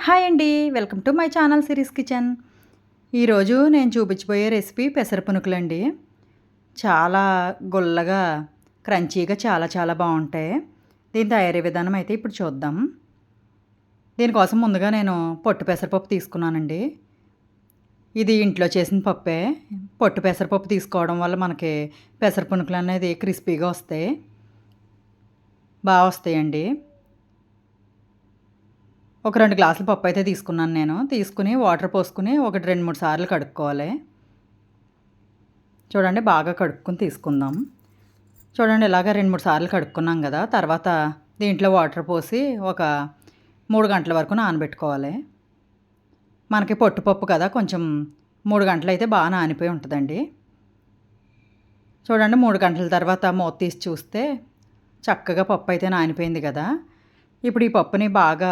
Hi అండి. Welcome to my channel series kitchen. ఈరోజు నేను చూపించబోయే రెసిపీ పెసర పునుకులండి. చాలా గుల్లగా, క్రంచీగా చాలా చాలా బావుంటాయి. దీని తయారీ విధానం అయితే ఇప్పుడు చూద్దాం. దీనికోసం ముందుగా నేను పొట్టు పెసరపప్పు తీసుకున్నానండి. ఇది ఇంట్లో చేసిన పప్పే. పొట్టు పెసరపప్పు తీసుకోవడం వల్ల మనకి పెసర పునుకులనేది క్రిస్పీగా వస్తాయి. వస్తాయండి. ఒక 2 గ్లాసుల పప్పయితే తీసుకున్నాను నేను. తీసుకొని వాటర్ పోసుకొని ఒకటి 2, 3 సార్లు కడుక్కోవాలి. చూడండి బాగా కడుక్కొని తీసుకుందాం. చూడండి ఇలాగ 2, 3 సార్లు కడుక్కున్నాం కదా! తర్వాత దీంట్లో వాటర్ పోసి ఒక 3 గంటల వరకు నానబెట్టుకోవాలి. మనకి పొట్టుపప్పు కదా! కొంచెం 3 గంటలయితే బాగా నానిపోయి ఉంటదండి. చూడండి 3 గంటల తర్వాత మూత తీసి చూస్తే చక్కగా పప్పయితే నానిపోయింది కదా! ఇప్పుడు ఈ పప్పుని బాగా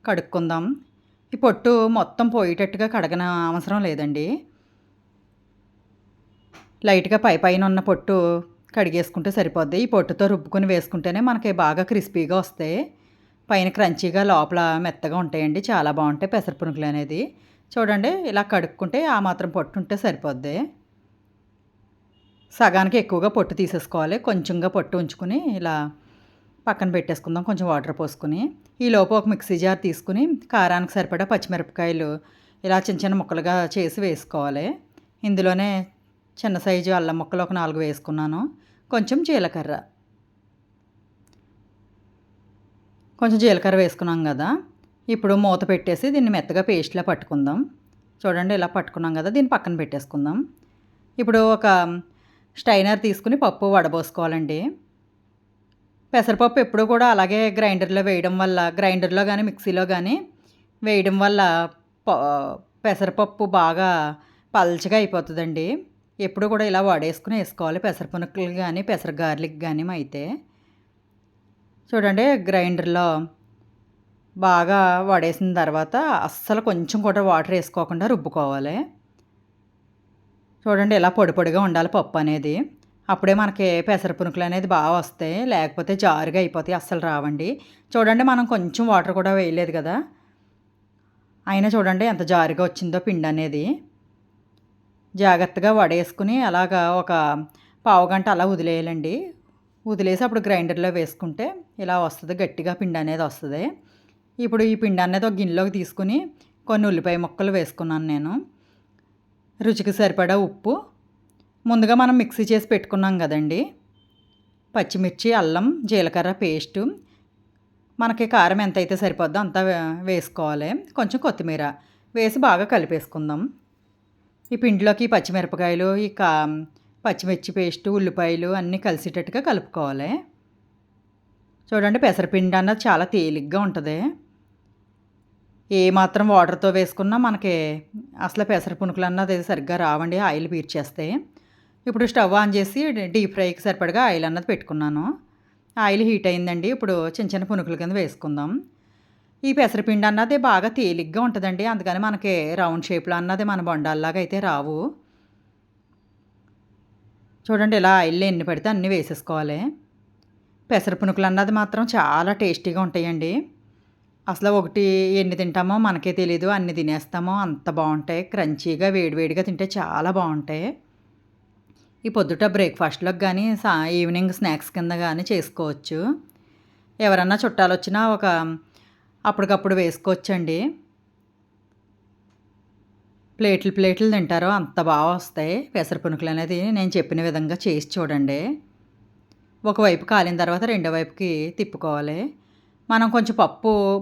కడుక్కుందాం. ఈ పొట్టు మొత్తం పోయేటట్టుగా కడగన అవసరం లేదండి. లైట్‌గా పైన ఉన్న పొట్టు కడిగేసుకుంటే సరిపోద్ది. ఈ పొట్టుతో రుబ్బుకొని వేసుకుంటేనే మనకి బాగా క్రిస్పీగా వస్తాయి. పైన క్రంచీగా లోపల మెత్తగా ఉంటాయండి. చాలా బావుంటాయి పెసర పునుకులనేది. చూడండి ఇలా కడుక్కుంటే ఆ మాత్రం పొట్టు ఉంటే సరిపోద్ది. సగానికి ఎక్కువగా పొట్టు తీసేసుకోవాలి. కొంచెంగా పొట్టు ఉంచుకొని ఇలా పక్కన పెట్టేసుకుందాం కొంచెం వాటర్ పోసుకొని. ఈలోపు ఒక మిక్సీ జార్ తీసుకుని కారానికి సరిపడా పచ్చిమిరపకాయలు ఇలా చిన్న చిన్న ముక్కలుగా చేసి వేసుకోవాలి. ఇందులోనే చిన్న సైజు అల్లం ముక్కలు ఒక 4 వేసుకున్నాను. కొంచెం జీలకర్ర. కొంచెం జీలకర్ర వేసుకున్నాం కదా! ఇప్పుడు మూత పెట్టేసి దీన్ని మెత్తగా పేస్ట్‌లా పట్టుకుందాం. చూడండి ఇలా పట్టుకున్నాం కదా! దీన్ని పక్కన పెట్టేసుకుందాం. ఇప్పుడు ఒక స్ట్రైనర్ తీసుకుని పప్పు వడబోసుకోవాలండి. పెసరపప్పు ఎప్పుడూ కూడా అలాగే గ్రైండర్‌లో గానీ, మిక్సీలో గానీ వేయడం వల్ల ప పెసరపప్పు బాగా పల్చగా అయిపోతదండి. ఎప్పుడు కూడా ఇలా వడేసుకొని ఏసుకోవాలి. పెసర పునుకులు గానీ, పెసర గార్లిక్ గానీ అయితే. చూడండి గ్రైండర్‌లో బాగా వడేసిన తర్వాత అస్సలు కొంచెం కూడా వాటర్ ఏసుకోకుండా రుబ్బుకోవాలి. చూడండి ఇలా పొడి పొడిగా ఉండాలి పప్పు అనేది. అప్పుడే మనకి పెసర పునుకులనేది వస్తాయి. లేకపోతే జారుగా అయిపోతాయి. అస్సలు రావండి. చూడండి మనం కొంచెం వాటర్ కూడా వేయలేదు కదా! అయినా చూడండి ఎంత జారుగా వచ్చిందో పిండనేది. జాగ్రత్తగా వడేసుకుని అలాగా ఒక పావుగంట అలా వదిలేయాలండి. వదిలేసి అప్పుడు గ్రైండర్‌లో వేసుకుంటే ఇలా వస్తది. గట్టిగా పిండనేది వస్తది. ఇప్పుడు ఈ పిండనేది ఒక గిన్నెలోకి తీసుకొని కొన్ని ఉల్లిపాయ ముక్కలు వేసుకున్నాను నేను. రుచికి సరిపడా ఉప్పు. ముందుగా మనం మిక్సీ చేసి పెట్టుకున్నాం కదండీ! పచ్చిమిర్చి, అల్లం, జీలకర్ర పేస్టు. మనకి కారం ఎంతైతే సరిపోద్దో అంత వేసుకోవాలి. కొంచెం కొత్తిమీర వేసి బాగా కలిపేసుకుందాం. ఈ పిండిలోకి పచ్చిమిరపకాయలు, పచ్చిమిర్చి పేస్టు, ఉల్లిపాయలు అన్నీ కలిసేటట్టుగా కలుపుకోవాలి. చూడండి పెసరపిండి అన్నది చాలా తేలిగ్గా ఉంటది. ఏ మాత్రం వాటర్‌తో వేసుకున్నా మనకి అసలు పెసర పునుకులు అన్నది సరిగ్గా రావండి. ఆయిల్ పీల్చేస్తాయి. ఇప్పుడు స్టవ్ ఆన్ చేసి డీప్ ఫ్రైకి సరిపడగా ఆయిల్ అన్నది పెట్టుకున్నాను. ఆయిల్ హీట్ అయిందండి. ఇప్పుడు చిన్న చిన్న పునుకుల కింద వేసుకుందాం. ఈ పెసరపిండి అన్నది బాగా తేలిగ్గా ఉంటదండి. అందుకని మనకి రౌండ్ షేప్‌లో అన్నది మన బొండాల్లాగా అయితే రావు. చూడండి ఇలా ఆయిల్‌లో ఎన్ని పడితే అన్నీ వేసేసుకోవాలి. పెసర పునుకులు అన్నది మాత్రం చాలా టేస్టీగా ఉంటాయండి. అసలు ఒకటి ఎన్ని తింటామో మనకే తెలీదు. అన్ని తినేస్తామో అంత బావుంటాయి. క్రంచీగా వేడివేడిగా తింటే చాలా బావుంటాయి. ఈ పొద్దుట బ్రేక్‌ఫాస్ట్‌లోకి గానీ, ఈవినింగ్ స్నాక్స్ కింద గానీ చేసుకోవచ్చు. ఎవరన్నా చుట్టాలొచ్చినా అప్పటికప్పుడు వేసుకోవచ్చండి. ప్లేట్లు తింటారు. అంత వస్తాయి పెసర పునుకులనేది. నేను చెప్పిన విధంగా చేసి చూడండి. ఒకవైపు కాలిన తర్వాత రెండో వైపుకి తిప్పుకోవాలి. మనం కొంచెం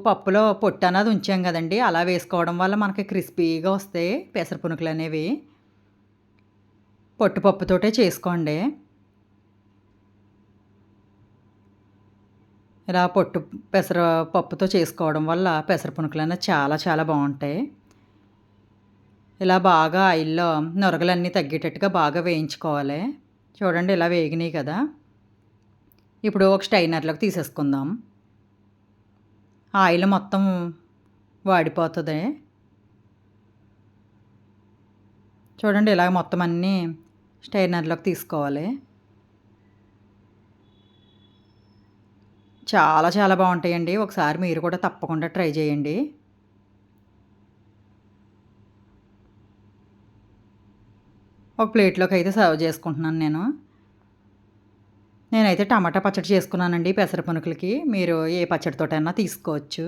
పప్పులో పొట్టు అన్నది ఉంచాం కదండీ! అలా వేసుకోవడం వల్ల మనకి క్రిస్పీగా వస్తాయి పెసర పునుకులనేవి. పొట్టు పప్పుతోటే చేసుకోండి. ఇలా పొట్టు పెసర పప్పుతో చేసుకోవడం వల్ల పెసర పునుకులనేవి చాలా చాలా బావుంటాయి. ఇలా బాగా ఆయిల్‌లో నురగలన్నీ తగ్గేటట్టుగా బాగా వేయించుకోవాలి. చూడండి ఇలా వేగినాయి కదా! ఇప్పుడు ఒక స్ట్రైనర్‌లోకి తీసేసుకుందాం. ఆయిల్ మొత్తం వాడిపోతది. చూడండి ఇలాగ మొత్తం అన్నీ స్ట్రైనర్‌లోకి తీసుకోవాలి. చాలా చాలా బావుంటాయండి. ఒకసారి మీరు కూడా తప్పకుండా ట్రై చేయండి. ఒక ప్లేట్లోకి అయితే సర్వ్ చేసుకుంటున్నాను నేను. నేనైతే టమాటా పచ్చడి చేసుకున్నానండి పెసర పునుకులకి. మీరు ఏ పచ్చడితోటైనా తీసుకోవచ్చు.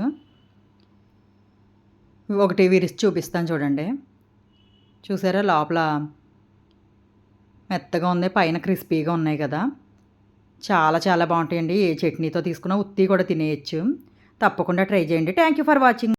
ఒకటి విరిచి చూపిస్తాను చూడండి. చూసారా లోపల మెత్తగా ఉంది. పైన క్రిస్పీగా ఉన్నాయి కదా! చాలా చాలా బావుంటాయండి. ఏ చట్నీతో తీసుకున్నా ఉత్తియి కూడా తినేయొచ్చు. తప్పకుండా ట్రై చేయండి. Thank you for watching.